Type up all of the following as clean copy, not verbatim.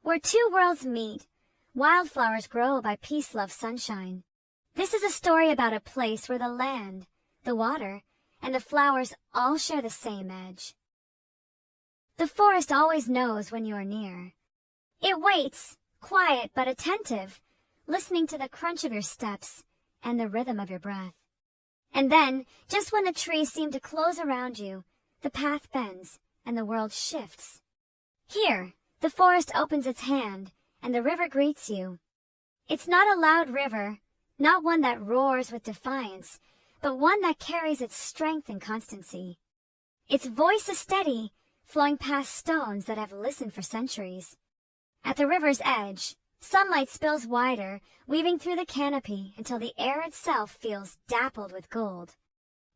Where two worlds meet, wildflowers grow by PeaceLoveSunshine. This is a story about a place where the land, the water, and the flowers all share the same edge. The forest always knows when you are near. It waits, quiet but attentive, listening to the crunch of your steps and the rhythm of your breath. And then, just when the trees seem to close around you, the path bends and the world shifts. Here, the forest opens its hand and the river greets you. It's not a loud river, not one that roars with defiance, but one that carries its strength and constancy. Its voice is steady, flowing past stones that have listened for centuries. At the river's edge, sunlight spills wider, weaving through the canopy until the air itself feels dappled with gold.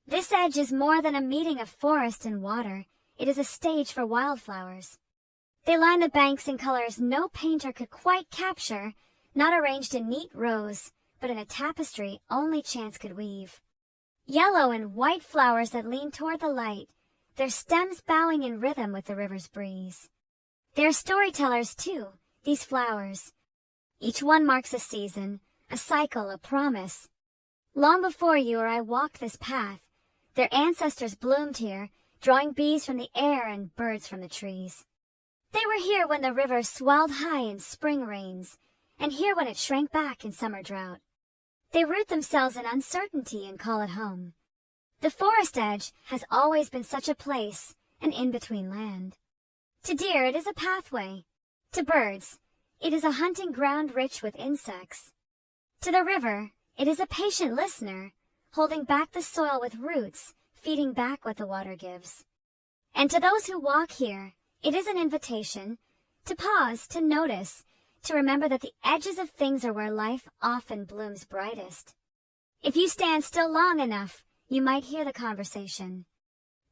This edge is more than a meeting of forest and water. It is a stage for wildflowers. They line the banks in colors no painter could quite capture, not arranged in neat rows, but in a tapestry only chance could weave. Yellow and white flowers that lean toward the light, their stems bowing in rhythm with the river's breeze. They're storytellers too, these flowers. Each one marks a season, a cycle, a promise. Long before you or I walked this path, their ancestors bloomed here, drawing bees from the air and birds from the trees. They were here when the river swelled high in spring rains, and here when it shrank back in summer drought. They root themselves in uncertainty and call it home. The forest edge has always been such a place, an in-between land. To deer it is a pathway. To birds, it is a hunting ground rich with insects. To the river, it is a patient listener, holding back the soil with roots, feeding back what the water gives. And to those who walk here, it is an invitation to pause, to notice, to remember that the edges of things are where life often blooms brightest. If you stand still long enough, you might hear the conversation.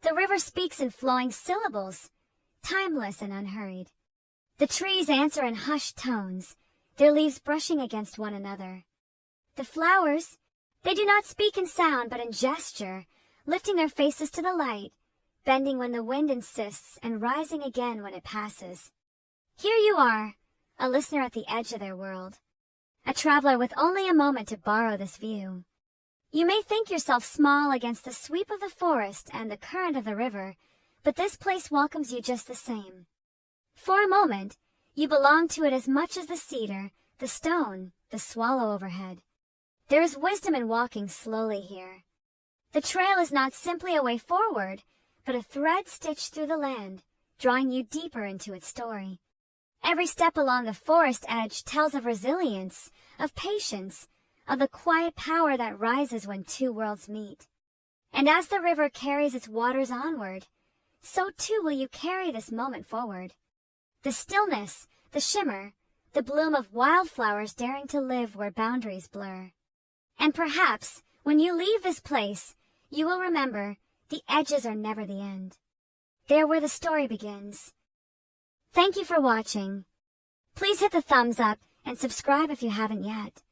The river speaks in flowing syllables, timeless and unhurried. The trees answer in hushed tones, their leaves brushing against one another. The flowers, they do not speak in sound but in gesture, lifting their faces to the light, bending when the wind insists and rising again when it passes. Here you are, a listener at the edge of their world, a traveler with only a moment to borrow this view. You may think yourself small against the sweep of the forest and the current of the river, but this place welcomes you just the same. For a moment, you belong to it as much as the cedar, the stone, the swallow overhead. There is wisdom in walking slowly here. The trail is not simply a way forward, but a thread stitched through the land, drawing you deeper into its story. Every step along the forest edge tells of resilience, of patience, of the quiet power that rises when two worlds meet. And as the river carries its waters onward, so too will you carry this moment forward. The stillness, the shimmer, the bloom of wildflowers daring to live where boundaries blur. And perhaps, when you leave this place, you will remember the edges are never the end. They're where the story begins. Thank you for watching. Please hit the thumbs up and subscribe if you haven't yet.